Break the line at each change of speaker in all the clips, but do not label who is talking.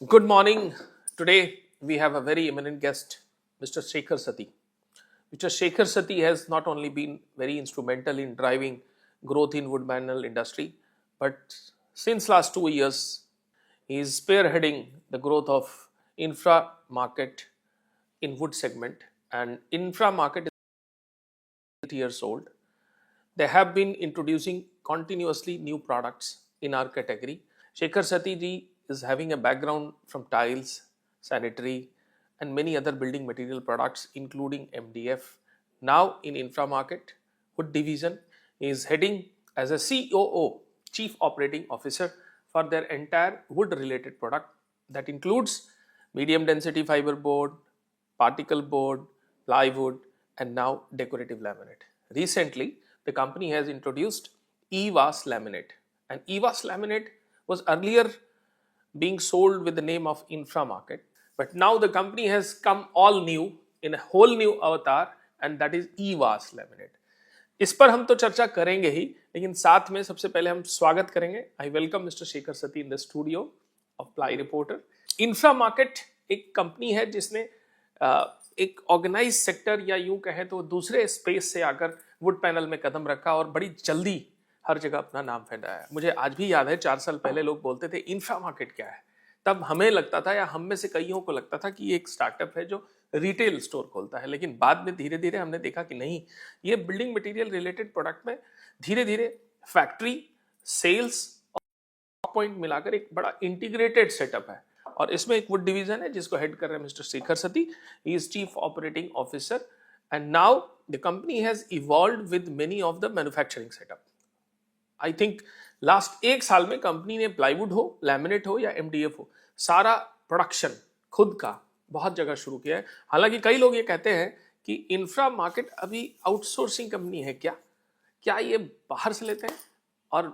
Good morning. Today we have a very eminent guest, Mr. Shekhar Sati. Mr. Shekhar Sati has not only been very instrumental in driving growth in wood panel industry, but since last 2 years, he is spearheading the growth of infra market in wood segment. And infra market is 8 years old. They have been introducing continuously new products in our category. Shekhar Sati ji is having a background from tiles, sanitary, and many other building material products, including MDF. Now in infra market, wood division, he is heading as a COO, Chief Operating Officer, for their entire wood related product that includes medium density fiber board, particle board, plywood, and now decorative laminate. Recently, the company has introduced EVAS laminate, and EVAS laminate was earlier being sold with the name of Infra Market, but now the company has come all new in a whole new avatar, and that is EVAS laminate. इस पर हम तो चर्चा करेंगे ही, लेकिन साथ में सबसे पहले हम स्वागत करेंगे. I welcome mister Shekhar Sati in the studio of ply reporter. Infra market एक कंपनी है जिसने एक ऑर्गेनाइज सेक्टर या यूं कहें तो दूसरे स्पेस से आकर वुड पैनल में कदम रखा और बड़ी जल्दी हर जगह अपना नाम फैलाया. मुझे आज भी याद है 4 साल पहले लोग बोलते थे इंफ्रा मार्केट क्या है. तब हमें लगता था या हम में से कईयों को लगता था कि ये एक स्टार्टअप है जो रिटेल स्टोर खोलता है, लेकिन बाद में धीरे धीरे हमने देखा कि नहीं, ये बिल्डिंग मटेरियल रिलेटेड प्रोडक्ट में धीरे धीरे फैक्ट्री, सेल्स और पॉइंट मिलाकर एक बड़ा इंटीग्रेटेड सेटअप है. और इसमें एक वुड डिवीजन है जिसको हेड कर रहे हैं mister Shekhar Sati. He is chief operating officer and now the company has evolved with many of the manufacturing setup. I think last 1 साल में कंपनी ने प्लाईवुड हो, लैमिनेट हो या MDF हो, सारा प्रोडक्शन खुद का बहुत जगह शुरू किया है. हालांकि कई लोग ये कहते हैं कि इंफ्रा मार्केट अभी आउटसोर्सिंग कंपनी है. क्या ये बाहर से लेते हैं? और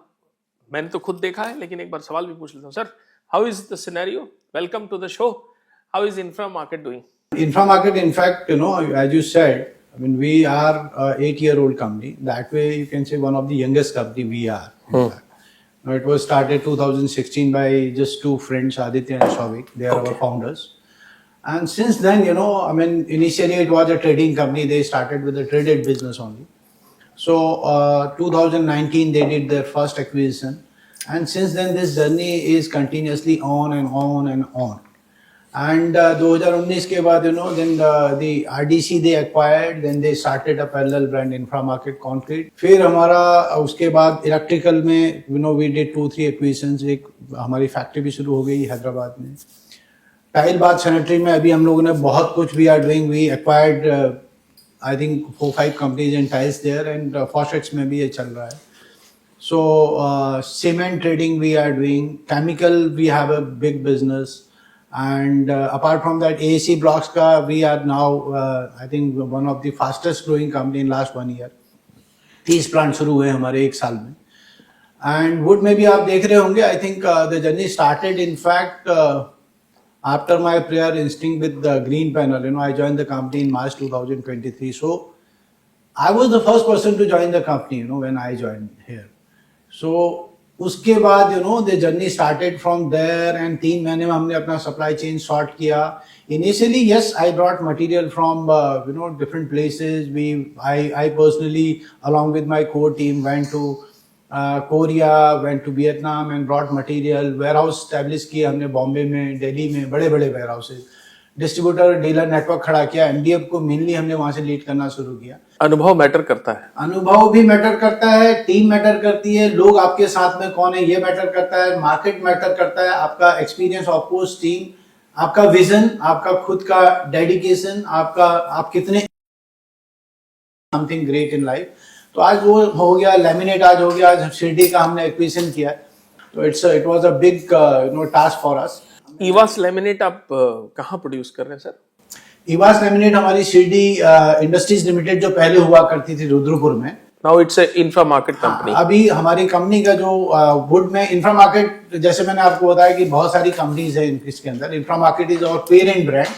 मैंने तो खुद देखा है, लेकिन एक बार सवाल भी पूछ लेता हूँ. Sir, how is the scenario? Welcome to the show. How is infra market doing?
Infra market, in fact, as you said, I mean, we are a 8-year-old company. That way, you can say one of the youngest company we are. Now, it was started 2016 by just 2 friends, Aditya and Souvik. They are our founders. And since then, I mean, initially it was a trading company. They started with a traded business only. So, 2019 they did their first acquisition. And since then, this journey is continuously on and on and on. And 2019 के बाद then the RDC they acquired, then they started a parallel brand Infra Market Concrete. फिर हमारा उसके बाद electrical में we did 2-3 acquisitions. एक हमारी factory भी शुरू हो गई हैदराबाद में. टाइल बात सैनिटरी में अभी हम लोगों ने बहुत कुछ we are doing. We acquired I think 4-5 companies in tiles there, and faucets में भी ये चल रहा है. So cement trading we are doing. Chemical we have a big business. And apart from that, AAC blocks ka we are now I think one of the fastest growing company in last 1 year. 30 plant शुरू हुए हमारे 1 साल में. And wood में भी आप देख रहे होंगे. I think the journey started in fact after my prior instinct with the green panel. I joined the company in March 2023. So I was the first person to join the company. When I joined here. So उसके बाद the journey started from there, and 3 महीने में हमने अपना supply chain sort किया. Initially yes, I brought material from different places. I personally along with my core team went to Korea, went to Vietnam and brought material. Warehouse establish किए हमने बॉम्बे में, दिल्ली में, बड़े बड़े warehouses. Distributor dealer network खड़ा किया. MDF को mainly हमने वहां से लीड करना शुरू किया.
अनुभव मैटर करता है.
अनुभव भी मैटर करता है, टीम मैटर करती है, लोग आपके साथ में कौन है ये मैटर करता है, मार्केट मैटर करता है, आपका एक्सपीरियंस, ऑफ कोर्स टीम, आपका विजन, आपका खुद का डेडिकेशन, आप कितने समथिंग ग्रेट इन लाइफ. तो आज वो हो गया. लैमिनेट आज हो गया. आज शिरडी का हमने एक्विजिशन किया. तो it was a big task for us.
EVAS laminate आप कहाँ प्रोड्यूस कर रहे हैं सर?
EVAS लैमिनेट हमारी शिरडी इंडस्ट्रीज लिमिटेड जो पहले हुआ करती थी रुद्रपुर में.
Now it's a infra market company.
अभी हमारी कंपनी का जो वुड में इंफ्रा मार्केट, जैसे मैंने आपको बताया कि बहुत सारी कंपनीज है इसके अंदर. Infra Market is our parent brand.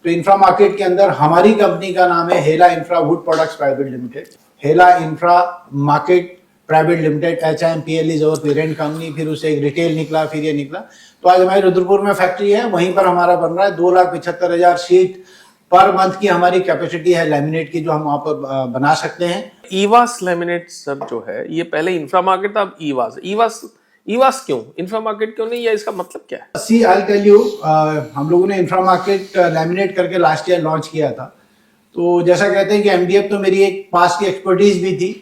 तो इंफ्रा मार्केट के अंदर हमारी कंपनी का नाम है Hella infra wood products private limited. Hella Infra Market private limited, HIMPL is our parent company. फिर उसे एक रिटेल निकला, फिर ये निकला. तो तो आज हमारी रुद्रपुर में फैक्ट्री है, वहीं पर हमारा बन रहा है 2,75,000 शीट पर मंथ की हमारी कैपेसिटी है लैमिनेट की, जो हम वहां पर बना सकते हैं।
ईवास लैमिनेट सर जो है, ये पहले इंफ्रा मार्केट था, अब ईवास ईवास ईवास क्यों, इंफ्रा मार्केट क्यों नहीं, या इसका मतलब क्या है?
सी आई टेल यू, हम लोगों ने इंफ्रा मार्केट लैमिनेट करके लास्ट ईयर लॉन्च किया था। तो जैसा कहते हैं कि एमडीएफ तो मेरी एक पास की एक्सपर्टीज भी थी,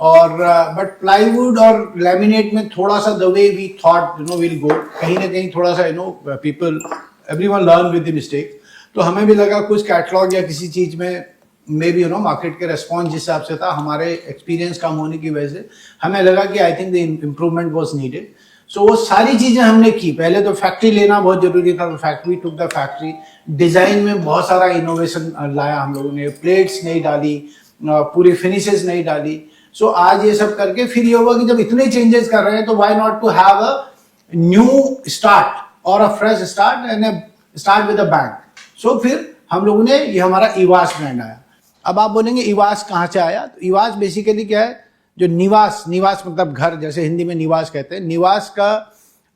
और बट प्लाईवुड और लैमिनेट में थोड़ा सा the way we thought will go, कहीं ना कहीं थोड़ा सा people everyone learn with the mistake. तो हमें भी लगा कुछ कैटलॉग या किसी चीज में मे बी मार्केट के रेस्पॉन्स जिस हिसाब से था, हमारे एक्सपीरियंस कम होने की वजह से हमें लगा कि I think the improvement was needed. So वो सारी चीजें हमने की। पहले तो फैक्ट्री लेना बहुत जरूरी था, तो factory took the factory. Design में बहुत सारा इनोवेशन लाया हम लोगों ने, प्लेट्स नहीं डाली, पूरी फिनिशेस नहीं डाली। सो आज ये सब करके फिर ये हुआ कि जब इतने चेंजेस कर रहे हैं तो why not to have a new start और a fresh start and start with a bang. So फिर हम लोगों ने, ये हमारा ईवास ब्रांड आया। अब आप बोलेंगे ईवास कहाँ से आया? तो ईवास बेसिकली क्या है, जो निवास, निवास मतलब घर, जैसे हिंदी में निवास कहते हैं, निवास का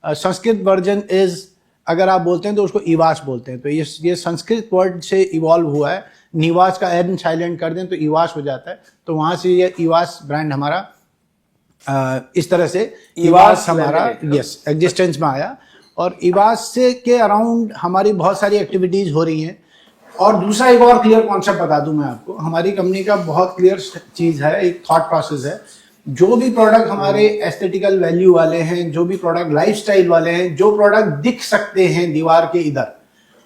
संस्कृत वर्जन इज, अगर आप बोलते हैं तो उसको ईवास बोलते हैं। तो ये संस्कृत वर्ड से इवॉल्व हुआ है। निवास का एन साइलेंट कर दें तो ईवास हो जाता है। तो वहां से ये ईवास ब्रांड हमारा इस तरह से ईवास हमारा यस एग्जिस्टेंस में आया। और ईवास से के अराउंड हमारी बहुत सारी एक्टिविटीज हो रही हैं। और दूसरा एक और क्लियर कॉन्सेप्ट बता दूं मैं आपको, हमारी कंपनी का बहुत क्लियर चीज है, एक थॉट प्रोसेस है। जो भी प्रोडक्ट हमारे एस्थेटिकल वैल्यू वाले हैं, जो भी प्रोडक्ट लाइफस्टाइल वाले हैं, जो प्रोडक्ट दिख सकते हैं दीवार के इधर,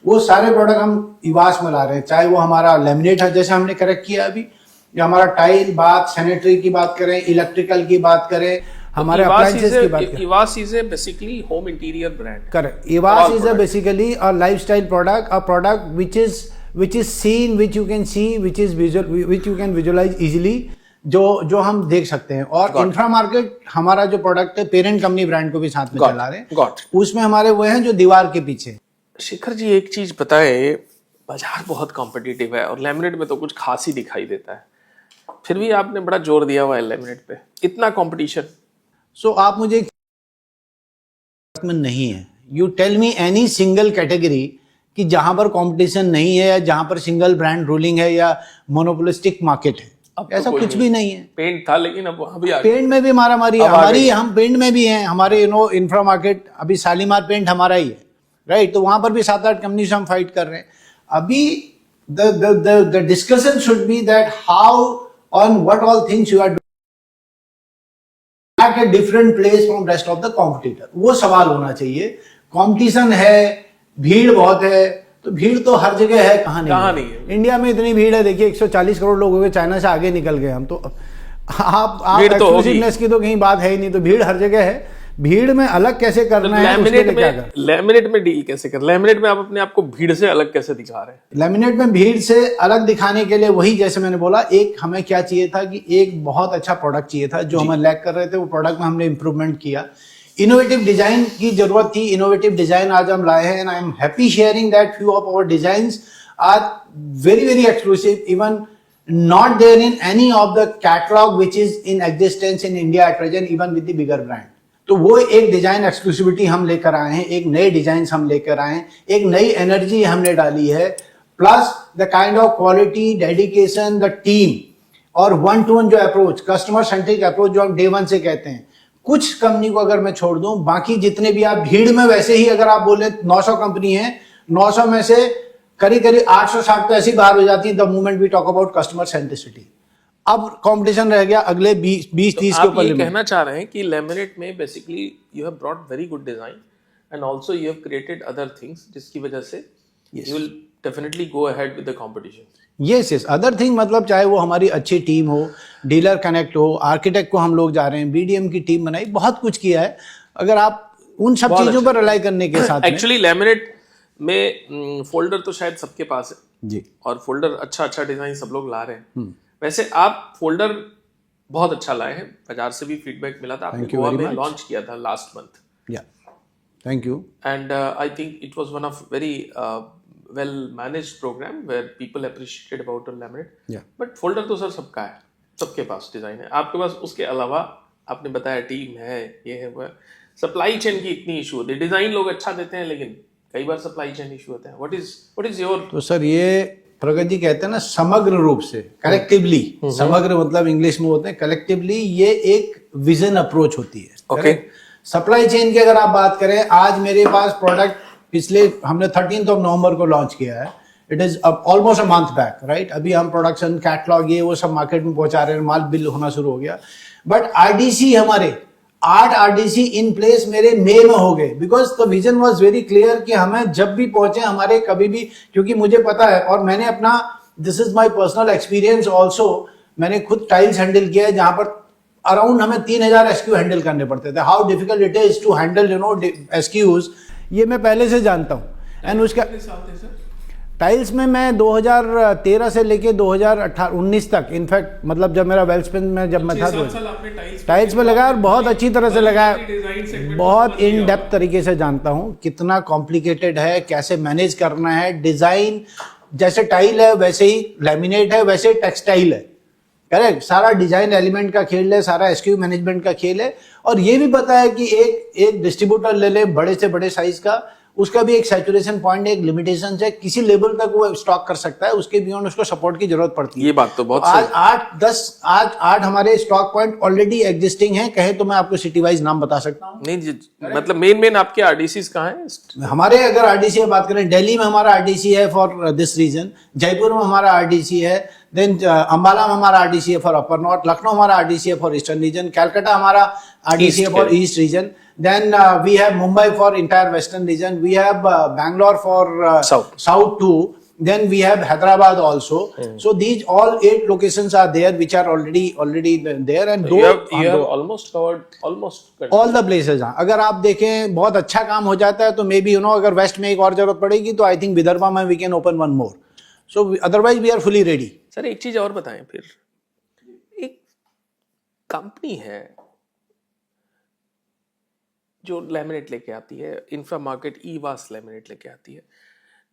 वो सारे प्रोडक्ट हम ईवास में ला रहे हैं। चाहे वो हमारा लेमिनेट है जैसे हमने करेक्ट किया अभी, या हमारा टाइल, बाथ, सैनिटरी की बात करें, इलेक्ट्रिकल की बात करें, हमारे अप्लायंसेस की बात करें।
ईवास is a basically home interior brand.
Correct. ईवास is a basically a lifestyle product, a product which is seen, which you can see, which is visual, which you can visualize easily, जो हम देख सकते हैं। और इंफ्रा मार्केट हमारा जो product है, पेरेंट कंपनी ब्रांड को भी साथ में चला रहे हैं, उसमें हमारे वो हैं जो दीवार के पीछे।
शेखर जी एक चीज बताए, बाजार बहुत कॉम्पिटिटिव है और लेमिनेट में तो कुछ खास ही दिखाई देता है, फिर भी आपने बड़ा जोर दिया हुआ है लेमिनेट पे, इतना कंपटीशन।
सो आप मुझे में नहीं है, you tell me any single category कि जहां पर कंपटीशन नहीं है, या जहां पर सिंगल ब्रांड रूलिंग है, या मोनोपोलिस्टिक मार्केट है।
अब
ऐसा
तो
कुछ भी नहीं है।
पेंट था लेकिन अब वहां भी आ
पेंट में भी मारामारी है हमारी, हम पेंट में भी हैं। हमारे इंफ्रा मार्केट अभी शालीमार पेंट हमारा ही है, राइट? तो वहां पर भी 7-8 कंपनी से हम फाइट कर रहे हैं। अभी the discussion should be that how on what all things you are at a different place from rest of the competitor, वो सवाल होना चाहिए। कंपटीशन है, भीड़ बहुत है, तो भीड़ तो हर जगह है, कहाँ नहीं है। इंडिया में इतनी भीड़ है, देखिए 140 करोड़ लोग हो गए, चाइना से आगे निकल गए हम तो। आप एक्सक्लूसिवनेस की तो कहीं बात है ही नहीं, तो भीड़ हर जगह है। भीड़ में अलग कैसे करना है,
लेमिनेट में डील कैसे कर, लेमिनेट में आप अपने आप को भीड़ से अलग कैसे दिखा रहे हैं?
लेमिनेट में भीड़ से अलग दिखाने के लिए वही, जैसे मैंने बोला, एक हमें क्या चाहिए था कि एक बहुत अच्छा प्रोडक्ट चाहिए था जो हमें लैक कर रहे थे। वो प्रोडक्ट में हमने इंप्रूवमेंट किया। इनोवेटिव डिजाइन की जरूरत थी, इनोवेटिव डिजाइन आज हम लाए हैं। And I am happy sharing that few of our designs are very very exclusive, even not there in any of the catalog which is in existence in India at present, even with the bigger brand. तो वो एक design exclusivity हम लेकर आए हैं, एक नए design हम लेकर आए हैं, एक नई एनर्जी हमने डाली है, plus the kind of quality, dedication, the team और 1-to-1 जो अप्रोच, कस्टमर सेंट्रिक अप्रोच जो हम डे 1 से कहते हैं। कुछ कंपनी को अगर मैं छोड़ दूं, बाकी जितने भी आप भीड़ में, वैसे ही अगर आप बोले 900 कंपनी है, 900 में से करीब 860 तो ऐसी बाहर हो जाती है the moment we talk about customer centricity. अब कंपटीशन रह गया अगले 20-30 के ऊपर।
आप ये कहना चाह रहे हैं कि लेमिनेट में basically you have brought very good design and also you have created other things, जिसकी वजह से you will definitely go ahead with the competition.
Yes, other thing मतलब चाहे वो हमारी अच्छी टीम हो, डीलर कनेक्ट हो, आर्किटेक्ट को हम लोग जा रहे हैं, बीडीएम की टीम बनाई, बहुत कुछ किया है। अगर आप उन सब चीजों पर रिलाई करने के साथ
एक्चुअली लेमिनेट में फोल्डर तो शायद सबके पास है
जी,
और फोल्डर अच्छा डिजाइन सब लोग ला रहे हैं। वैसे आप फोल्डर बहुत अच्छा लाए हैं, बाजार से भी फीडबैक मिला था, आपने गोवा में लॉन्च किया था last month.
Yeah thank you.
And I think it was one of very well managed program where people appreciated about the laminate. But folder तो सर सबका है, सबके पास डिजाइन है, आपके पास उसके अलावा आपने बताया टीम है, ये है वो। सप्लाई चेन की इतनी इशू होती है, डिजाइन लोग अच्छा देते हैं लेकिन कई बार सप्लाई चेन इशू होते हैं. What is your?
तो सर ये प्रगति जी कहते हैं ना समग्र रूप से, कलेक्टिवली, समग्र मतलब इंग्लिश में होते हैं कलेक्टिवली, ये एक विजन अप्रोच होती है.
ओके.
सप्लाई चेन की अगर आप बात करें, आज मेरे पास प्रोडक्ट पिछले हमने 13 नवंबर को लॉन्च किया है. It is almost a month back, right. अभी हम प्रोडक्शन कैटलॉग ये वो सब मार्केट में पहुंचा रहे हैं, माल बिल होना शुरू हो गया. बट आरडीसी हमारे 8 आरडीसी इन प्लेस मेरे मई में हो गए, because the vision was very clear कि हमें जब भी पहुंचे हमारे कभी भी, क्योंकि मुझे पता है और मैंने अपना, this is my personal experience also, मैंने खुद टाइल्स हैंडल किया है जहां पर अराउंड हमें 3000 एसक्यू हैंडल करने पड़ते थे. How difficult it is to handle SKUs, ये मैं पहले से जानता हूँ. एंड उसका टाइल्स में मैं 2013 से लेके 2018-19 तक, इनफैक्ट मतलब जब मेरा वेल्सपिन में जब मैं था टाइल्स में लगाया और बहुत अच्छी तरह से लगाया, बहुत इन डेप्थ तरीके से जानता हूँ कितना कॉम्प्लिकेटेड है, कैसे मैनेज करना है. डिजाइन जैसे टाइल है वैसे ही लैमिनेट है, वैसे टेक्सटाइल है, करेक्ट. सारा डिजाइन एलिमेंट का खेल है, सारा एसक्यू मैनेजमेंट का खेल है. और ये भी पता है कि एक डिस्ट्रीब्यूटर ले ले बड़े से बड़े साइज का, उसका भी एक सैचुरेशन पॉइंट, एक लिमिटेशन है, किसी लेवल तक वो स्टॉक कर सकता है, उसके बियॉन्ड उसको सपोर्ट की जरूरत पड़ती है.
ये बात तो बहुत
आज 8 हमारे स्टॉक पॉइंट ऑलरेडी एग्जिस्टिंग हैं. कहे तो मैं आपको सिटी वाइज नाम बता सकता हूँ.
नहीं मतलब मेन आपके आरडीसीज कहाँ हैं?
हमारे अगर आरडीसी की बात करें, दिल्ली में हमारा आरडीसी है फॉर दिस रीजन, जयपुर में हमारा आरडीसी है, देन अंबाला में हमारा आरडीसी है फॉर अपर नॉर्थ, लखनऊ हमारा आरडीसी है फॉर ईस्टर्न रीजन, कैलकाटा हमारा आरडीसी है for east region. Then we have Mumbai for entire western region. We have Bangalore for south too. Then we have Hyderabad also. So these all 8 locations are there, which are already there. And
you have almost covered
all the places. अगर आप देखें बहुत अच्छा काम हो जाता है तो मे बी अगर वेस्ट में एक और जरूरत पड़ेगी तो आई थिंक विदर्भा में we can open one more. So otherwise we are fully ready.
Sir एक चीज और बताएं फिर, एक कंपनी है जो लैमिनेट लेके आती है, इंफ्रा मार्केट ईवास लैमिनेट लेके आती है.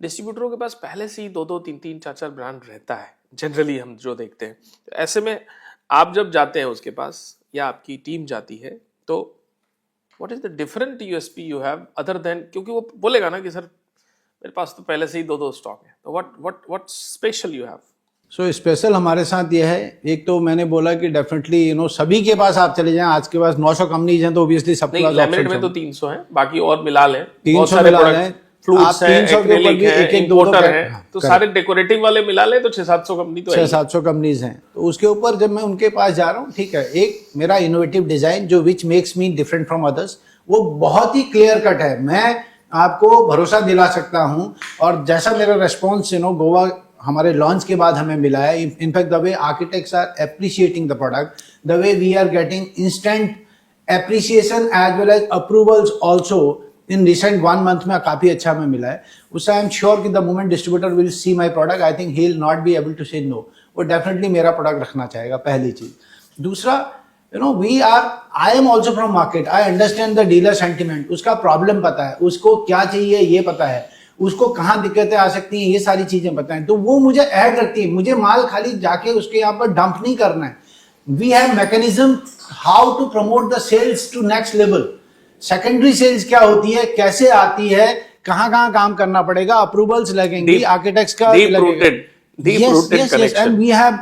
डिस्ट्रीब्यूटरों के पास पहले से ही 2-2, 3-3, 4-4 ब्रांड रहता है जनरली, हम जो देखते हैं. तो ऐसे में आप जब जाते हैं उसके पास या आपकी टीम जाती है, तो what is the different USP you have other than, क्योंकि वो बोलेगा ना कि सर मेरे पास तो पहले से ही 2-2 स्टॉक है, तो what special you have?
So special हमारे साथ ये है, एक तो मैंने बोला कि डेफिनेटली सभी के पास आप चले जाएं, आज के पास 900 कंपनीज हैं तो ऑब्वियसली सबके पास
लैमिनेट में तो 300 हैं, बाकी और मिला लें
300 मिला लें,
फ्लूट्स हैं, एक्रिलिक है, इंपोर्टर है, तो सारे डेकोरेटिव वाले मिला लें तो 600-700 कंपनी तो
600-700 कंपनीज हैं. तो उसके ऊपर जब मैं उनके पास जा रहा हूँ, ठीक है, एक मेरा इनोवेटिव डिजाइन जो which makes me different from others, वो बहुत ही क्लियर कट है. मैं आपको भरोसा दिला सकता हूँ. और जैसा मेरा रेस्पॉन्स गोवा हमारे लॉन्च के बाद हमें मिला है, in fact the way architects are appreciating the product, the way we are getting instant appreciation as well as approvals also in recent 1 month में काफी अच्छा हमें मिला है. उससे आई एम श्योर कि the moment distributor will see my product, I think he will not be able to say no. वो definitely मेरा प्रोडक्ट रखना चाहेगा, पहली चीज. दूसरा, I am also from market, I understand the dealer sentiment. उसका problem पता है, उसको क्या चाहिए ये पता है, उसको कहाँ दिक्कतें आ सकती हैं ये सारी चीजें पता है. तो वो मुझे ऐड रखती है. मुझे माल खाली जाके उसके यहाँ पर डंप नहीं करना है. We have mechanism how to promote the sales to next level. Secondary sales क्या होती है, कैसे आती है, कहाँ काम करना पड़ेगा, अप्रूवल्स लगेंगे, आर्किटेक्ट्स का लगेगा. And we have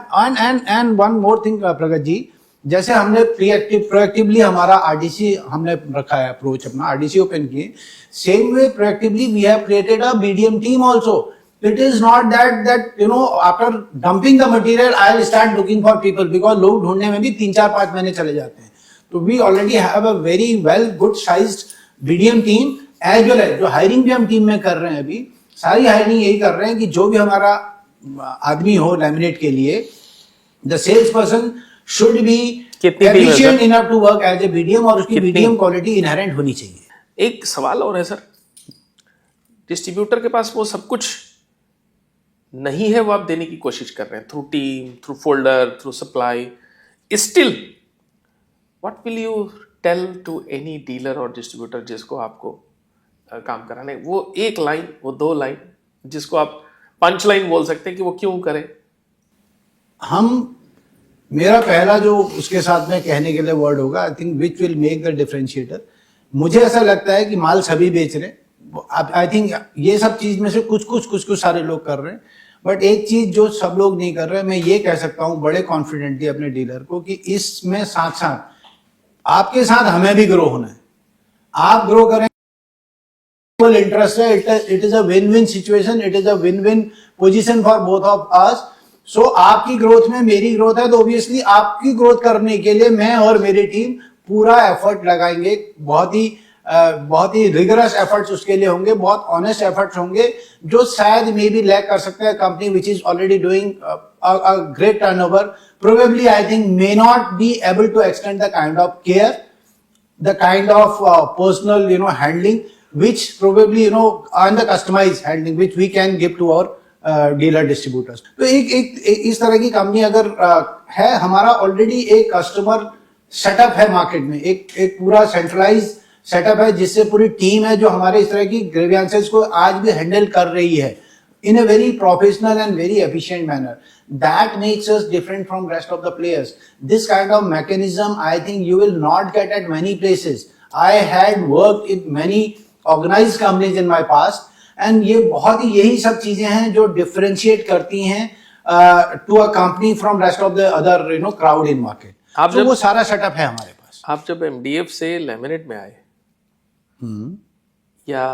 and one more thing Pragat ji, जैसे हमने प्रोएक्टिवली हमारा आरडीसी हमने रखा है अप्रोच, अपना आरडीसी ओपन किए, same way proactively we have created a BDM team also. It is not that after dumping the material I will start looking for people, because लोग ढूंढने में भी 3-4-5 महीने चले जाते हैं. तो we already have a very well good sized BDM team, as well as जो हायरिंग भी हम टीम में कर रहे हैं. अभी सारी हायरिंग यही कर रहे हैं कि जो भी हमारा आदमी हो लैमिनेट के लिए, the sales person should be efficient enough to work as a BDM और उसकी BDM क्वालिटी इनहेरेंट होनी चाहिए.
एक सवाल और है सर, डिस्ट्रीब्यूटर के पास वो सब कुछ नहीं है, वो आप देने की कोशिश कर रहे हैं through team, through folder, through supply. Still what will you tell to any dealer और डिस्ट्रीब्यूटर जिसको आपको काम कराने, वो एक लाइन, वो 2 लाइन जिसको आप पंच लाइन बोल सकते हैं कि वो क्यों करे?
मेरा पहला जो उसके साथ में कहने के लिए वर्ड होगा, I think which will make the differentiator, मुझे ऐसा लगता है कि माल सभी बेच रहे हैं। आई थिंक ये सब चीज में से कुछ सारे लोग कर रहे हैं, बट एक चीज जो सब लोग नहीं कर रहे, मैं ये कह सकता हूँ बड़े कॉन्फिडेंटली अपने डीलर को कि इसमें साथ साथ आपके साथ हमें भी ग्रो होना है। आप ग्रो करें, इंटरेस्ट है, it is a win win situation, it is a win win position for both of us. So आपकी ग्रोथ में मेरी ग्रोथ है, तो ऑब्वियसली आपकी ग्रोथ करने के लिए मैं और मेरी टीम पूरा एफर्ट लगाएंगे। बहुत ही रिगरस एफर्ट्स उसके लिए होंगे, बहुत ऑनेस्ट एफर्ट्स होंगे, जो शायद मे बी लैक कर सकते हैं company which is already doing a great turnover. Probably I think may not be able to extend the kind of care, the kind of personal handling which probably and the customized handling which we can give to our dealer distributors. तो एक इस तरह की company अगर है, हमारा already एक customer setup है मार्केट में, एक पूरा सेंट्रलाइज सेटअप है जिससे पूरी टीम है जो हमारे इस तरह की ग्रीवेंसेस को आज भी हैंडल कर रही है in a very professional and very efficient manner. That makes us different from rest of the players. This kind of mechanism, I think you will not get at many places. I had worked in many organized companies in my past, and ये बहुत ही यही सब चीजें हैं जो differentiate करती हैं to a company from rest of the other crowd in market. तो वो सारा setup है हमारे पास।
आप जब MDF से लैमिनेट में आए, या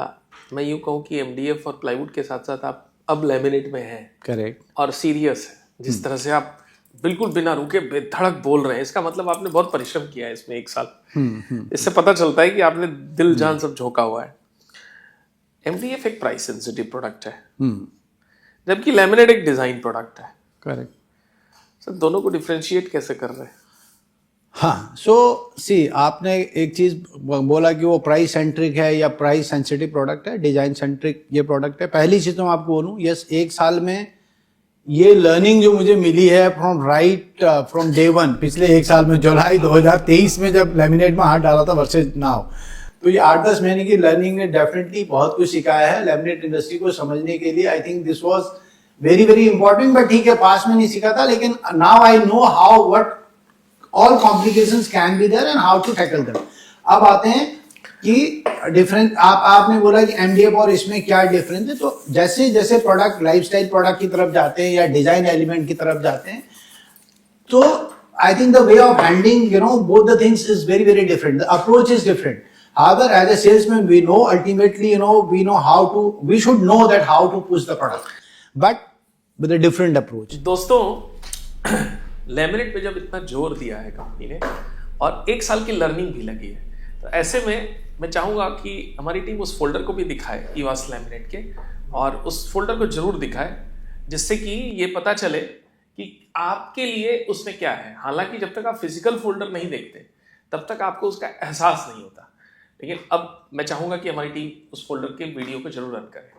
मैं यूं कहूँ कि MDF और प्लाईवुड के साथ साथ आप अब लैमिनेट में हैं,
करेक्ट,
और सीरियस है, जिस तरह से आप बिल्कुल बिना रुके बेधड़क बोल रहे हैं, इसका मतलब आपने बहुत परिश्रम किया है इसमें 1 साल। इससे पता चलता है कि आपने दिल जान सब झोंका हुआ है। MDF एक प्राइस सेंसिटिव प्रोडक्ट है, जबकि लैमिनेट एक डिजाइन प्रोडक्ट है।
करेक्ट।
सर दोनों को डिफरेंशिएट कैसे कर रहे हैं?
हाँ, सो सी आपने एक चीज बोला कि वो प्राइस सेंट्रिक है या प्राइस सेंसिटिव प्रोडक्ट है, डिजाइन सेंट्रिक ये प्रोडक्ट है। पहली चीज तो मैं आपको बोलूं, यस 1 साल में ये लर्निंग जो मुझे मिली है फ्रॉम डे वन, पिछले 1 साल में जुलाई 2023 में जब लैमिनेट में हाथ डाला था वर्सेज नाउ, तो ये 8-10 महीने की लर्निंग ने डेफिनेटली बहुत कुछ सिखाया है लैमिनेट इंडस्ट्री को समझने के लिए। I think this was very very important, but ठीक है पास में नहीं सीखा था, लेकिन now I know how what all complications can be there and how to tackle them. अब आते हैं कि डिफरेंट, आपने बोला कि MDF और इसमें क्या डिफरेंस है। तो जैसे जैसे प्रोडक्ट लाइफस्टाइल प्रोडक्ट की तरफ जाते हैं या डिजाइन एलिमेंट की तरफ जाते हैं, तो आई think the way of handling both the things is very very different, the approach is different. However, as a salesman, we know ultimately, we know how to, we should know that how to push the product, but with a different approach.
दोस्तों, laminate पे जब इतना जोर दिया है company ने और 1 साल की लर्निंग भी लगी है, तो ऐसे में मैं चाहूँगा कि हमारी टीम उस फोल्डर को भी दिखाए ईवास लैमिनेट के, और उस फोल्डर को जरूर दिखाए जिससे कि ये पता चले कि आपके लिए उसमें क्या है। हालांकि जब तक आप फिजिकल फोल्डर नहीं देखते तब तक आपको उसका एहसास नहीं होता, लेकिन अब मैं चाहूँगा कि हमारी टीम उस फोल्डर के वीडियो को जरूर रन करे।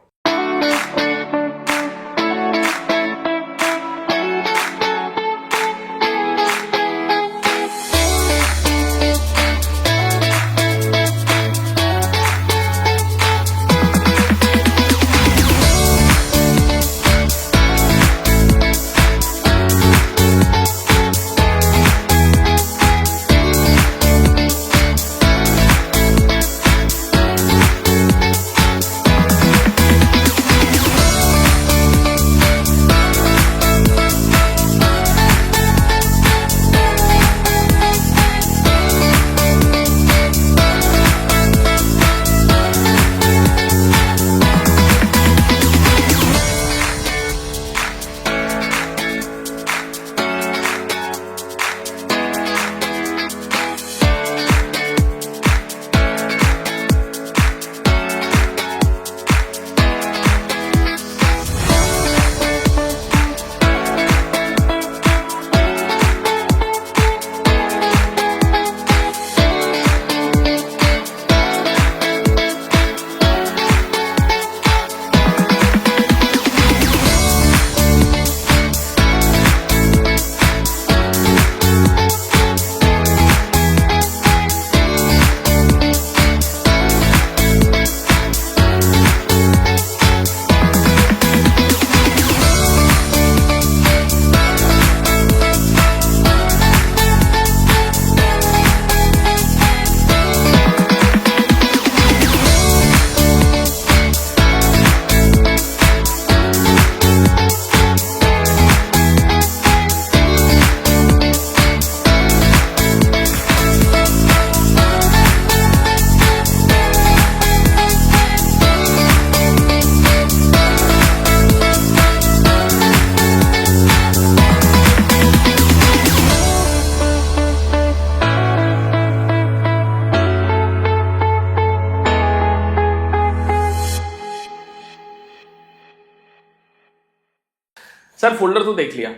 सर फोल्डर तो देख लिया,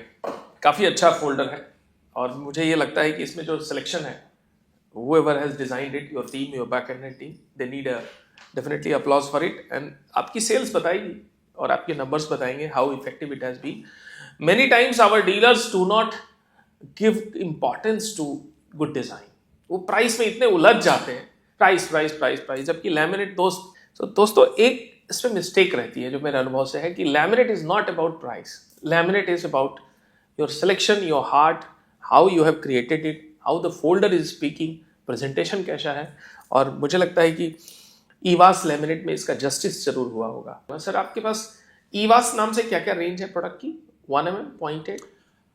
काफ़ी अच्छा फोल्डर है और मुझे ये लगता है कि इसमें जो सिलेक्शन है, whoever has designed it, your team, your back-end team, they need a definitely applause for it. And आपकी सेल्स बताएगी और आपके नंबर्स बताएंगे how effective it has been. Many times our dealers do not give importance to good design. वो price में इतने उलझ जाते हैं, प्राइस प्राइस प्राइस प्राइस, जबकि लैमिनेट दोस्तों एक इसमें मिस्टेक रहती है जो मेरे अनुभव से है कि laminate is not about price, laminate is about your selection, your heart, how you have created it, how the folder is speaking, presentation कैसा है। और मुझे लगता है कि ईवास लैमिनेट में इसका जस्टिस जरूर हुआ होगा। सर आपके पास ईवास नाम से क्या क्या रेंज है प्रोडक्ट की? 1mm, 0.8?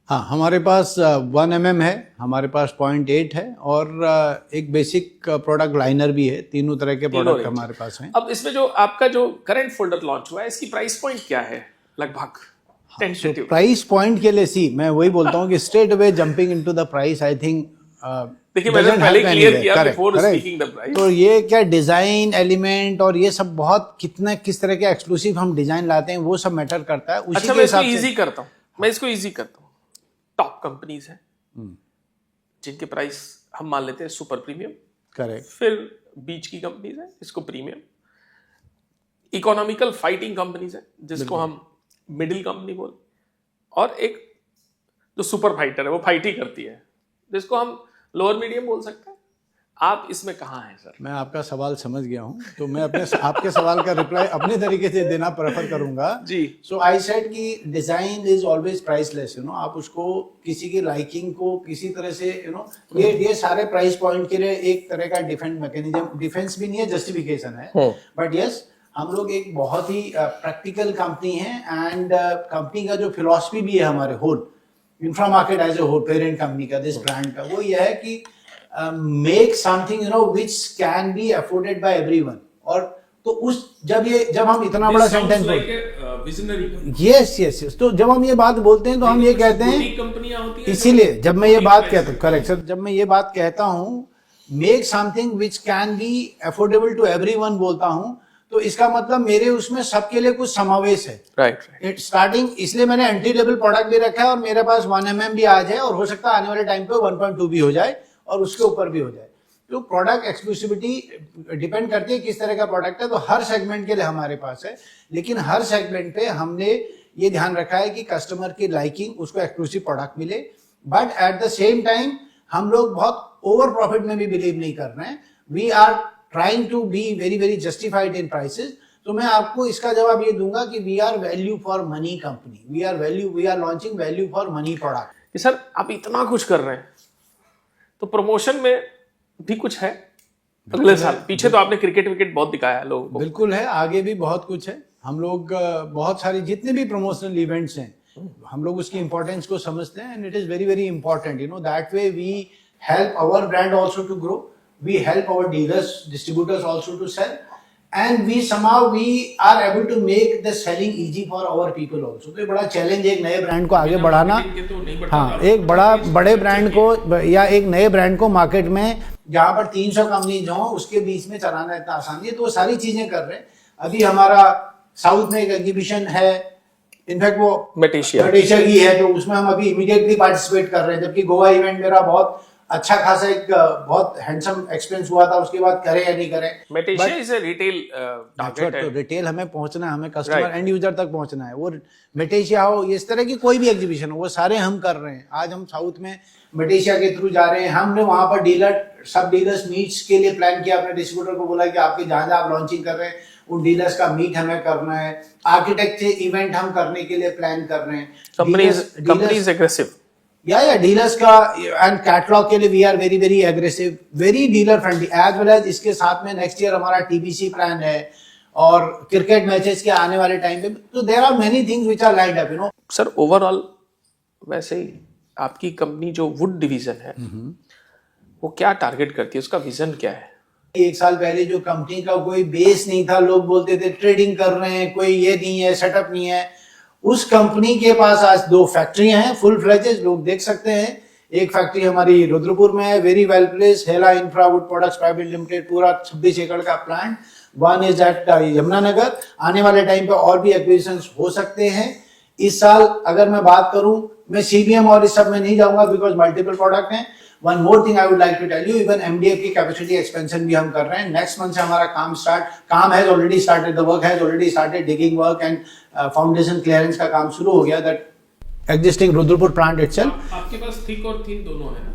हाँ, हमारे पास 1mm है, हमारे पास 0.8 है और एक बेसिक प्रोडक्ट लाइनर भी है। तीनों तरह के प्रोडक्ट हमारे पास हैं।
अब इसमें जो आपका जो करंट फोल्डर लॉन्च हुआ है, इसकी प्राइस पॉइंट क्या है लगभग?
तो प्राइस पॉइंट के लिए मैं वही बोलता हूँ कि straight away jumping into the price, I think
देखिए मैंने पहले क्लियर किया बिफोर स्पीकिंग द प्राइस।
तो ये क्या डिजाइन एलिमेंट और ये सब बहुत किस तरह के एक्सक्लूसिव हम डिजाइन लाते हैं वो सब मैटर करता है। उसी
अच्छा, मैं इसको इजी करता हूँ, टॉप कंपनीज हैं जिनके प्राइस हम मान लेते हैं सुपर प्रीमियम,
करेक्ट,
फिर बीच की कंपनीज है जिसको प्रीमियम, इकोनॉमिकल फाइटिंग कंपनीज है जिसको हम मिडिल कंपनी बोल, और एक जो सुपर फाइटर है वो फाइट ही करती है जिसको हम लोअर मीडियम बोल सकते हैं। आप इसमें कहाँ हैं सर?
मैं आपका सवाल समझ गया हूँ, तो मैं आपके सवाल का रिप्लाई अपने तरीके से देना प्रेफर करूंगा
जी।
सो आई सेड कि डिजाइन इज ऑलवेज प्राइसलेस, आप उसको किसी की लाइकिंग को किसी तरह से ये सारे प्राइस पॉइंट के लिए एक तरह का डिफेंस मैकेनिज्म, डिफेंस भी नहीं है, जस्टिफिकेशन है। बट यस, हम लोग एक बहुत ही प्रैक्टिकल कंपनी है एंड कंपनी का जो फिलॉसफी भी है हमारे whole infra market as a whole, parent company का, दिस ब्रांड का, वो यह है कि make something which can be afforded by everyone. और तो जब हम इतना बड़ा सेंटेंस यस, तो जब हम ये बात बोलते हैं तो हम ये कहते हैं, इसीलिए जब मैं ये बात कहता हूँ, करेक्ट सर, जब मैं ये बात कहता हूँ make something which can be affordable to everyone बोलता हूँ, तो इसका मतलब मेरे उसमें सबके लिए कुछ समावेश है।
राइट।
स्टार्टिंग इसलिए मैंने एंट्री लेवल प्रोडक्ट भी रखा है और मेरे पास 1mm भी आ जाए और हो सकता है आने वाले टाइम पे 1.2 भी हो जाए और उसके ऊपर भी हो जाए। तो प्रोडक्ट एक्सक्लूसिविटी डिपेंड करती है किस तरह का प्रोडक्ट है। तो हर सेगमेंट के लिए हमारे पास है, लेकिन हर सेगमेंट पे हमने ये ध्यान रखा है कि कस्टमर की लाइकिंग, उसको एक्सक्लूसिव प्रोडक्ट मिले। But at the same time हम लोग बहुत ओवर प्रॉफिट में भी बिलीव नहीं कर रहे हैं। We are trying to be very very justified in prices. तो मैं आपको इसका जवाब ये दूंगा कि we are value for money company, we are launching value for money product.
Sir आप इतना कुछ कर रहे हैं तो प्रमोशन में भी कुछ है अगले साल? पीछे तो आपने क्रिकेट विकेट बहुत दिखाया है लोगों को।
बिल्कुल है, आगे भी बहुत कुछ है। हम लोग बहुत सारी जितने भी प्रमोशनल इवेंट्स हैं, हम लोग उसकी इंपॉर्टेंस को समझते हैं and it is very very important. That way we help our brand also to grow, we help our dealers, distributors also to sell, and we are able to make the selling easy for our people also। तो ये बड़ा challenge है एक नए brand को आगे बढ़ाना। हाँ, एक बड़े ब्रांड को या एक नए ब्रांड को मार्केट में जहाँ पर 300 कंपनीज हों उसके बीच में चलाना इतना आसान नहीं है। तो वो सारी चीजें कर रहे हैं। अभी हमारा साउथ में एक एग्जीबिशन है, इनफैक्ट वो मेटेशिया की है, तो उसमें हम अभी इमीडिएटली पार्टिसिपेट कर रहे हैं। जबकि गोवा इवेंट मेरा बहुत अच्छा खासा एक बहुत हैंडसम एक्सपीरियंस हुआ था, उसके बाद करें या नहीं करें।
मेटेशिया इज अ रिटेल टारगेट है,
तो रिटेल हमें पहुंचना है, हमें कस्टमर एंड यूजर तक पहुंचना है। वो मेटेशिया हो, इस तरह की कोई भी एग्जीबिशन हो, वो सारे हम कर रहे हैं। आज हम साउथ में मेटेशिया के थ्रू जा रहे हैं। हमने वहां पर सब डीलर्स मीट्स के लिए प्लान किया। अपने डिस्ट्रीब्यूटर को बोला कि आपके जहां आप लॉन्चिंग कर रहे हैं उन डीलर्स का मीट हमें करना है। आर्किटेक्ट से इवेंट हम करने के लिए प्लान कर रहे हैं।
कंपनीज एग्रेसिव,
या डीलर्स का एंड कैटलॉग के लिए we are very very aggressive, very dealer friendly as well as. इसके साथ में नेक्स्ट ईयर हमारा टीबीसी प्लान है और क्रिकेट मैचेस के आने वाले टाइम पे। तो there are many things which are lined up.
Sir overall वैसे ही आपकी कंपनी जो वुड डिवीजन है वो क्या टारगेट करती है, उसका विजन क्या है?
एक साल पहले जो कंपनी का कोई बेस नहीं था, लोग बोलते थे ट्रेडिंग कर रहे हैं, कोई ये नहीं है, सेटअप नहीं है। उस कंपनी के पास आज 2 फैक्ट्रियां हैं फुल फ्लेजेज, लोग देख सकते हैं। एक फैक्ट्री हमारी रुद्रपुर में है, very well place, Hella infra wood products private limited, पूरा 26 एकड़ का plant. One is at Yamunanagar. आने वाले टाइम पे और भी एक्विजिशंस हो सकते हैं। इस साल अगर मैं बात करूं, मैं सीबीएम और इस सब में नहीं जाऊंगा बिकॉज मल्टीपल प्रोडक्ट हैं. One more thing I would like to tell you, even MDF की कैपेसिटी एक्सपेंशन भी हम कर रहे हैं. नेक्स्ट मंथ से हमारा काम has already started, the work has already started, digging work and foundation clearance का काम शुरू हो गया. That existing Rudrapur plant itself.
आपके पास थिक और थिन दोनों है ना?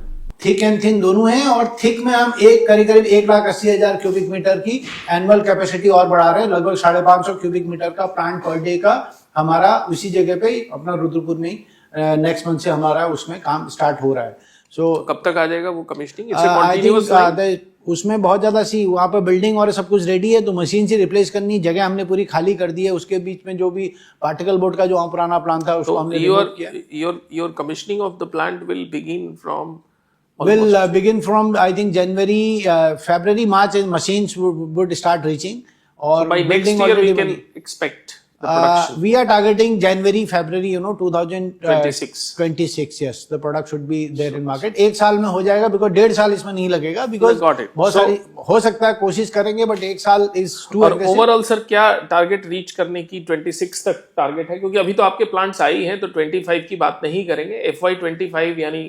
थिक एंड थिन दोनों हैं, और थिक में हम करीब 1,80,000 क्यूबिक मीटर की एनुअल कैपेसिटी और बढ़ा रहे हैं. लगभग 550 क्यूबिक मीटर का प्लांट पर डे का हमारा उसी जगह पे अपना रुद्रपुर में ही नेक्स्ट मंथ से हमारा उसमें काम स्टार्ट हो रहा है. सो
कब तक आ जाएगा वो कमिश्निंग?
आई थिंक उसमें बहुत ज्यादा सी वहाँ पर बिल्डिंग और सब कुछ रेडी है, तो मशीन से रिप्लेस करनी, जगह हमने पूरी खाली कर दी है. उसके बीच में जो भी पार्टिकल बोर्ड का जो पुराना प्लान था उसको हमने रिमूव किया.
Your commissioning of the plant will begin from
begin from I think January, February, March, and machines would start reaching. Or
by next year we can expect the production.
We are targeting January, February, 2026.
26.
Yes, the product should be there in market. एक साल में हो जाएगा, because 1.5 साल इसमें नहीं लगेगा, because बहुत सारी हो सकता है, कोशिश करेंगे, but 1 साल is too
aggressive. और ओवरऑल सर क्या टारगेट रीच करने की 26 तक टारगेट है? क्योंकि अभी तो आपके प्लांट्स आई हैं, तो 25 की बात नहीं करेंगे. FY25 यानी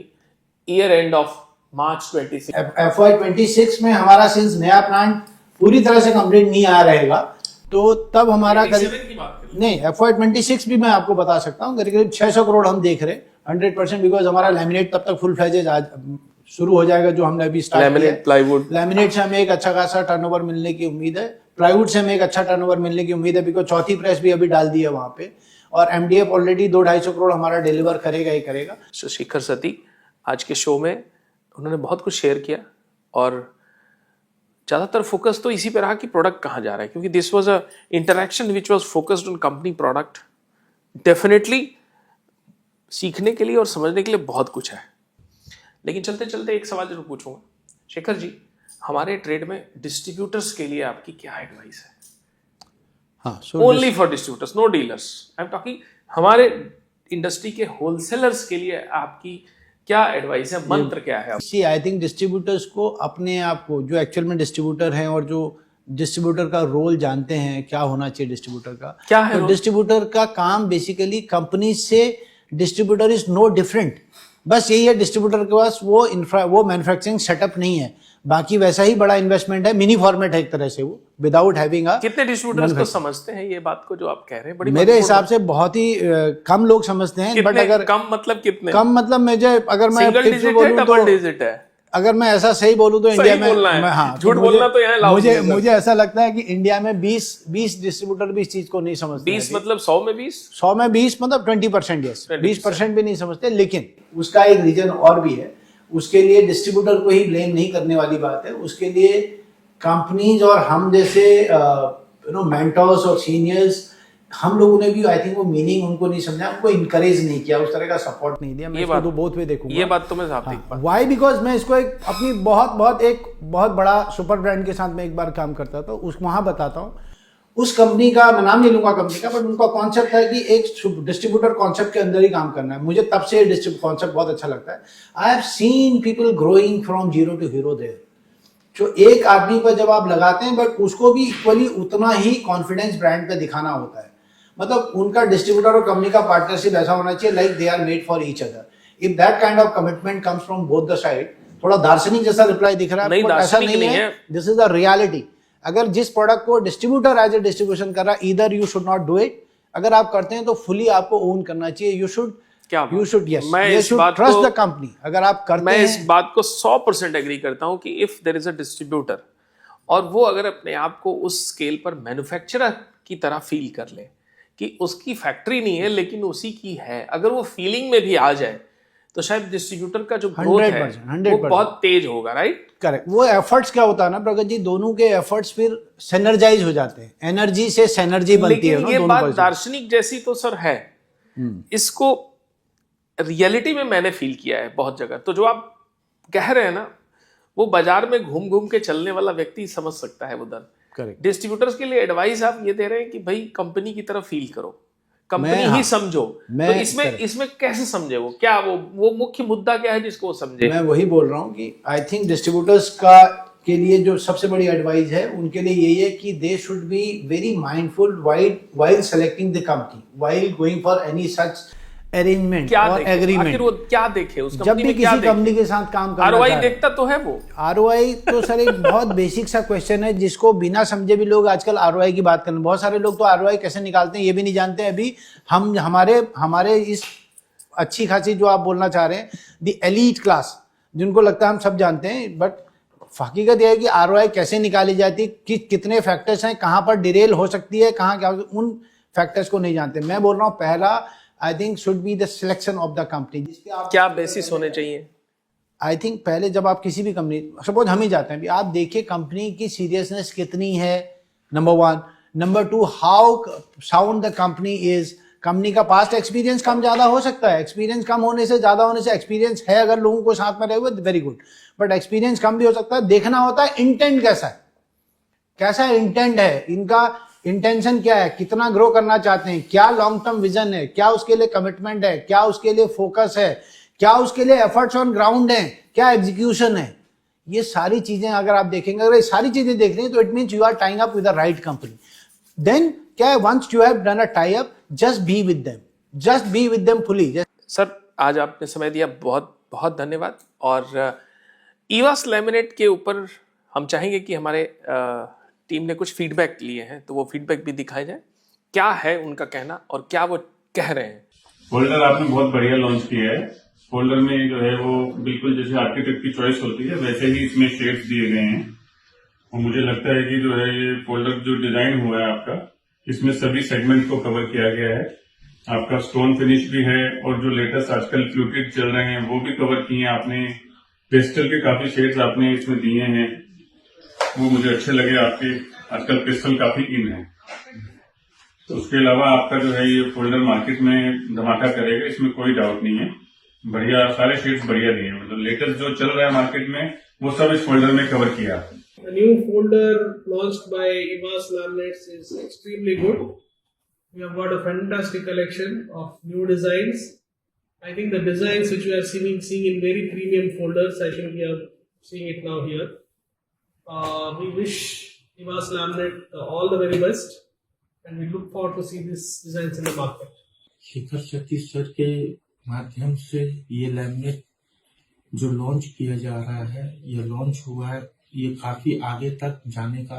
year end of March 26.
FY26 में हमारा सिंस नया प्लांट पूरी तरह से कंप्लीट नहीं आ रहेगा, तो तब हमारा नहीं, FY26 भी मैं आपको बता सकता हूँ, करीब 600 करोड़ हम देख रहे हैं 100%, बिकॉज हमारा लैमिनेट तब तक फुल फ्लेजेज आज शुरू हो जाएगा, जो हमने अभी स्टार्ट किया. प्लाईवुड, लैमिनेट से हमें एक अच्छा खासा टर्नओवर मिलने की उम्मीद है. प्लाईवुड से हमें एक अच्छा टर्नओवर मिलने की उम्मीद है, बिकॉज चौथी प्रेस भी अभी डाल दी है वहां पे, और एमडीएफ ऑलरेडी 200-250 करोड़ हमारा डिलीवर करेगा ही करेगा.
शेखर सती आज के शो में उन्होंने बहुत कुछ शेयर किया, और ज़्यादातर फोकस तो इसी पे रहा कि प्रोडक्ट कहाँ जा रहा है, क्योंकि this was a interaction which was focused on company product. Definitely सीखने के लिए और समझने के लिए बहुत कुछ है. लेकिन चलते चलते एक सवाल जरूर पूछूंगा. शेखर जी, हमारे ट्रेड में डिस्ट्रीब्यूटर्स के लिए आपकी क्या एडवाइस है?
हाँ,
only for distributors, no dealers. I am talking हमारे इंडस्ट्री के होलसेलर्स के लिए आपकी क्या एडवाइस है, मंत्र क्या है?
सी आई थिंक डिस्ट्रीब्यूटर्स को अपने आप को, जो एक्चुअल में डिस्ट्रीब्यूटर हैं और जो डिस्ट्रीब्यूटर का रोल जानते हैं, क्या होना चाहिए डिस्ट्रीब्यूटर का,
क्या है?
तो डिस्ट्रीब्यूटर का काम बेसिकली कंपनी से, डिस्ट्रीब्यूटर इज नो डिफरेंट. बस यही है, डिस्ट्रीब्यूटर के पास वो मैन्युफैक्चरिंग सेटअप नहीं है, बाकी वैसा ही बड़ा इन्वेस्टमेंट है, मिनी फॉर्मेट है एक तरह से वो, विदाउट हैविंग अ.
कितने डिस्ट्रीब्यूटर्स को समझते हैं ये बात को जो आप कह रहे हैं? बड़ी
मेरे हिसाब से बहुत ही कम लोग समझते हैं. बट अगर
कम मतलब कितने?
कम मतलब मुझे, अगर मैं
सिंगल डिजिट है, डबल डिजिट है?
अगर मैं ऐसा सही बोलूं तो इंडिया में, हाँ,
झूठ बोलना तो यहाँ
मुझे ऐसा लगता है कि इंडिया में 20 डिस्ट्रीब्यूटर भी इस चीज को नहीं समझते.
20 मतलब 100 में 20?
100 में 20 मतलब 20%. यस, 20% भी नहीं समझते. लेकिन उसका एक रीजन और भी है. उसके लिए डिस्ट्रीब्यूटर को ही ब्लेम नहीं करने वाली बात है. उसके लिए कंपनीज और हम जैसे मेंटर्स और सीनियर्स, हम लोगों ने भी आई थिंक वो मीनिंग उनको नहीं समझा, उनको इनकरेज नहीं किया, उस तरह का सपोर्ट नहीं दिया. मैं इसको तो बहुत वे देखूंगा.
ये बात तो मैं साफ देख पाता.
व्हाई? बिकॉज मैं इसको एक अपनी बहुत बड़ा सुपर ब्रांड के साथ में एक बार काम करता था, उस वहां बताता हूँ. उस कंपनी का मैं नाम नहीं लूंगा कंपनी का, बट उनका कॉन्सेप्ट है कि एक डिस्ट्रीब्यूटर कॉन्सेप्ट के अंदर ही काम करना है. मुझे तब से डिस्ट्रीब्यूटर कॉन्सेप्ट बहुत अच्छा लगता है. I have seen people growing from zero to hero there. जो एक आदमी पर जब आप लगाते हैं, बट उसको भी इक्वली उतना ही कॉन्फिडेंस ब्रांड पे दिखाना होता है. मतलब उनका डिस्ट्रीब्यूटर और कंपनी का पार्टनरशिप ऐसा होना चाहिए like they are made for each other. If that kind of commitment comes from both the side. थोड़ा दार्शनिक जैसा रिप्लाई दिख रहा है, बट ऐसा नहीं है. This is the reality. अगर जिस प्रोडक्ट को डिस्ट्रीब्यूटर एज ए डिस्ट्रीब्यूशन कर रहा है, either you should not do it. अगर आप करते हैं तो फुली आपको ओन करना चाहिए. You should trust the company. अगर आप करते
मैं
हैं,
इस बात को 100% एग्री करता हूं कि if there is a distributor और वो अगर अपने आप को उस स्केल पर मैन्युफैक्चरर की तरह फील कर ले कि उसकी फैक्ट्री नहीं है लेकिन उसी की है, अगर वो फीलिंग में भी आ जाए, तो शायद डिस्ट्रीब्यूटर का जो ग्रोथ है
100%
वो बहुत तेज होगा. Right,
correct. वो एफर्ट्स क्या होता है ना प्रगति जी, दोनों के एफर्ट्स फिर सिनर्जाइज हो जाते हैं. एनर्जी से सिनर्जी बनती है.
लेकिन ये बात दार्शनिक जैसी तो सर है, इसको रियलिटी में मैंने फील किया है बहुत जगह. तो जो आप कह रहे हैं ना, वो बाजार में घूम घूम के चलने वाला व्यक्ति समझ सकता है वो दर्द.
करेक्ट.
डिस्ट्रीब्यूटर्स के लिए एडवाइस आप ये दे रहे हैं कि भाई कंपनी की तरफ फील करो, कंपनी ही समझो. तो इसमें कैसे समझे वो, क्या वो मुख्य मुद्दा क्या है जिसको वो समझे?
मैं वही बोल रहा हूँ कि आई थिंक डिस्ट्रीब्यूटर्स के लिए जो सबसे बड़ी एडवाइस है उनके लिए यही है कि they should be very mindful while selecting the company, while going for any such arrangement
क्या
और
देखे
एग्रीमेंट।
आखिर वो क्या देखे उस
जब
कंपनी
भी
में, क्या
किसी कंपनी
देखे?
के साथ काम करना
आरओआई
चाह रहे हैं।
देखता तो है वो।
आरओआई तो सर एक बहुत बेसिक सा क्वेश्चन है जिसको बिना समझे भी लोग आजकल आरओआई की बात करते हैं। बहुत सारे लोग तो आरओआई कैसे निकालते हैं ये भी नहीं जानते हैं। अभी हम हमारे इस अच्छी खासी जो आप बोलना चाह रहे हैं द एलीट क्लास, जिनको लगता है हम सब जानते हैं, बट हकीकत यह है कि आरओआई कैसे निकाली जाती है, कितने फैक्टर्स हैं, कहाँ पर डिरेल हो सकती है, कहाँ क्या, उन फैक्टर्स को नहीं जानते। मैं बोल रहा हूँ पहला I think should be the selection of the company.
क्या बेसिस होने चाहिए?
आई थिंक पहले जब आप किसी भी कंपनी, सपोज हम ही जाते हैं, आप देखिए कंपनी की सीरियसनेस कितनी है, number one. Number two, how sound the company is. Company का पास्ट एक्सपीरियंस कम ज्यादा हो सकता है, एक्सपीरियंस कम होने से ज्यादा होने से, एक्सपीरियंस है अगर लोगों को साथ में रहे हुए वेरी गुड, बट एक्सपीरियंस कम भी हो सकता है। देखना होता है इंटेंट कैसा है, कैसा इंटेंट है इनका, इंटेंशन क्या है, कितना ग्रो करना चाहते हैं, क्या लॉन्ग टर्म विजन है, क्या उसके लिए कमिटमेंट है, क्या उसके लिए फोकस है, क्या उसके लिए एफर्ट्स ऑन ग्राउंड है, क्या एग्जीक्यूशन है। ये सारी चीजें अगर आप देखेंगे, अगर ये सारी चीजें देख रहे हैं तो it means you are tying up with the right company. Then क्या है, once you have done a tie up, just be with them, just be with them fully.
Sir आज आपने समय दिया, बहुत बहुत धन्यवाद। और ईवास लैमिनेट के ऊपर हम चाहेंगे कि हमारे टीम ने कुछ फीडबैक लिए हैं, तो वो फीडबैक भी दिखाए जाए, क्या है उनका कहना और क्या वो कह रहे हैं।
फोल्डर आपने बहुत बढ़िया लॉन्च किया है। फोल्डर में जो है वो बिल्कुल जैसे आर्किटेक्ट की चॉइस होती है वैसे ही इसमें शेड्स दिए गए हैं, और मुझे लगता है कि जो है ये फोल्डर जो डिजाइन हुआ है आपका, इसमें सभी सेगमेंट को कवर किया गया है। आपका स्टोन फिनिश भी है, और जो लेटेस्ट आजकल फ्लूटेड चल रहे हैं वो भी कवर किए हैं आपने। पेस्टल के काफी शेड्स आपने इसमें दिए हैं, वो मुझे अच्छे लगे आपके। आजकल पेस्टल काफी इन है, तो उसके अलावा आपका जो है ये फोल्डर मार्केट में धमाका करेगा, इसमें कोई डाउट नहीं है। बढ़िया, सारे शेड्स बढ़िया दिए हैं, मतलब लेटेस्ट जो चल रहा है मार्केट में वो सब इस फोल्डर में कवर किया है।
The new folder launched by Ivas Laminates is extremely good. We have got a fantastic collection of new designs. I think the designs which we are seeing in very premium folders, I think we are seeing it now here. We wish Ivas Laminate all the very best, and we look forward to see these designs in the market.
Shekhar Sati sir के माध्यम से ये laminate जो launch किया जा रहा है, ये लॉन्च हुआ है, ये काफी आगे तक जाने का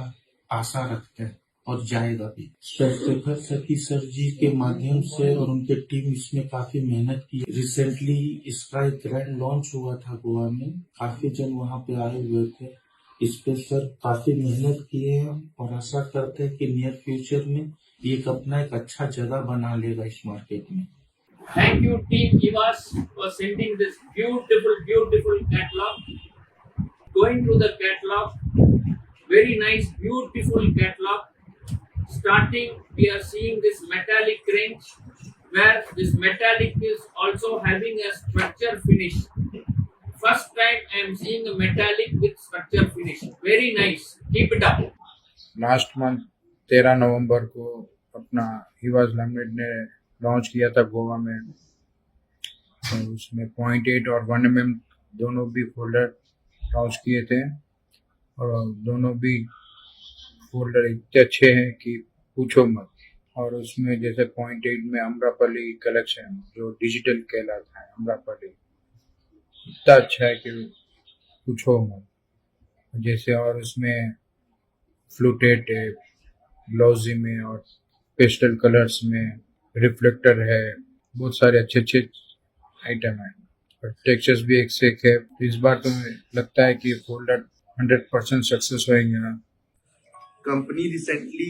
आशा रखते हैं और जाएगा भी। शेखर सती सर जी के माध्यम से और उनके टीम इसमें काफी मेहनत की। रिसेंटली इसका एक ग्रैंड लॉन्च हुआ था गोवा में, काफी जन वहाँ पे आए हुए थे। इस पे सर काफी मेहनत किए हैं और आशा करते हैं कि नियर फ्यूचर में ये अपना एक अच्छा जगह बना लेगा इस मार्केट में।
Thank you, Team Ivas, for sending this beautiful catalog. Going through the catalog, very nice, beautiful catalog. Starting, we are seeing this metallic range, where this metallic is also having a structure finish. First time I am seeing a metallic with structure finish. Very nice. Keep it up.
Last month 13 नवंबर को अपना ईवास laminate ने launch किया था गोवा में, तो उसमें 0.8 और 1 mm दोनों भी फोल्डर लॉन्च किए थे, और दोनों भी फोल्डर इतने अच्छे हैं कि पूछो मत। और उसमें जैसे 0.8 में अम्रपाली कलेक्शन जो डिजिटल कहलाता है, अम्रपाली इतना अच्छा है कि पूछो मत। जैसे और उसमें फ्लूटेड है, ग्लॉसी में और पेस्टल कलर्स में, रिफ्लेक्टर है, बहुत सारे अच्छे आइटम है, और टेक्सचर्स भी एक से एक है। तो इस बार तो लगता है कि फोल्डर 100% सक्सेस होएंगे।
Company recently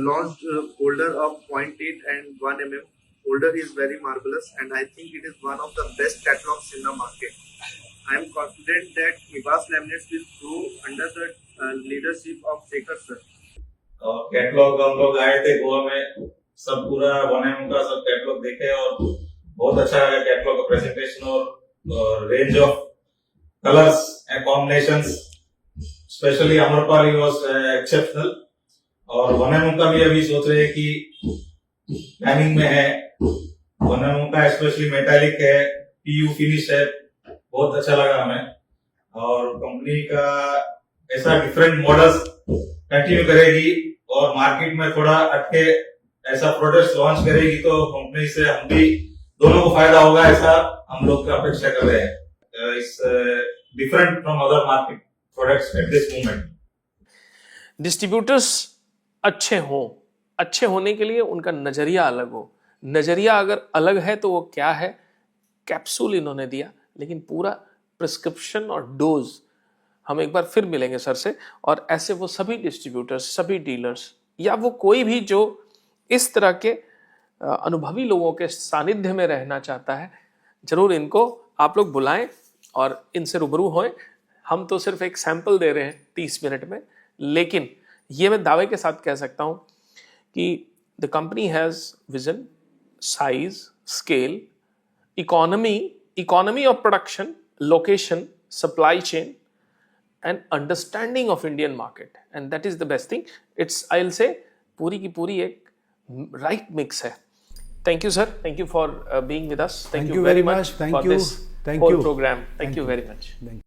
launched a folder of 0.8 and 1 mm. Folder is very marvelous, and I think it is one of the best catalogs in the market. I am confident that Ivas Laminates will grow under the leadership of Shekhar sir.
और catalogue हम लोग आए थे गोवा में, सब पूरा 1 mm का सब कैटलॉग देखे, और बहुत अच्छा है कैटलॉग का प्रेजेंटेशन और range of colours and combinations, specially Amrapali was exceptional. और 1 mm का भी अभी सोच रहे हैं कि प्लानिंग में है। 1 mm का स्पेशली मेटालिक है, पीयू फिनिश है, बहुत अच्छा लगा हमें। और कंपनी का ऐसा डिफरेंट मॉडल्स कंटिन्यू करेगी और मार्केट में थोड़ा अटके ऐसा प्रोडक्ट्स लॉन्च करेगी तो कंपनी से हम भी दोनों को फायदा होगा, ऐसा हम लोग की अपेक्षा कर रहे हैं. इस different from other market products at this moment.
Distributors अच्छे हों, अच्छे होने के लिए उनका नज़रिया अलग हो. नज़रिया अगर अलग है तो वो क्या है? कैप्सूल इन्होंने दिया, लेकिन पूरा प्रिस्क्रिप्शन और डोज. हम एक बार फिर मिलेंगे सर से, और ऐसे वो सभी डिस्ट्रीब्यूटर्स, सभी डीलर्स, या वो कोई भी जो इस तरह के अनुभवी लोगों के सानिध्य में रहना चाहता है, जरूर इनको आप लोग बुलाएं और इनसे रूबरू होएं. हम तो सिर्फ एक सैंपल दे रहे हैं 30 मिनट में, लेकिन ये मैं दावे के साथ कह सकता हूं कि the company has vision, size, scale, economy of production, location, supply chain and understanding of Indian market, and that is the best thing. It's, I'll say, पूरी की पूरी एक right mix है. Thank you sir, thank you for being with us. Thank you very much
Thank
for
you.
this
Thank
whole
you.
program. Thank you very much.
Thank you.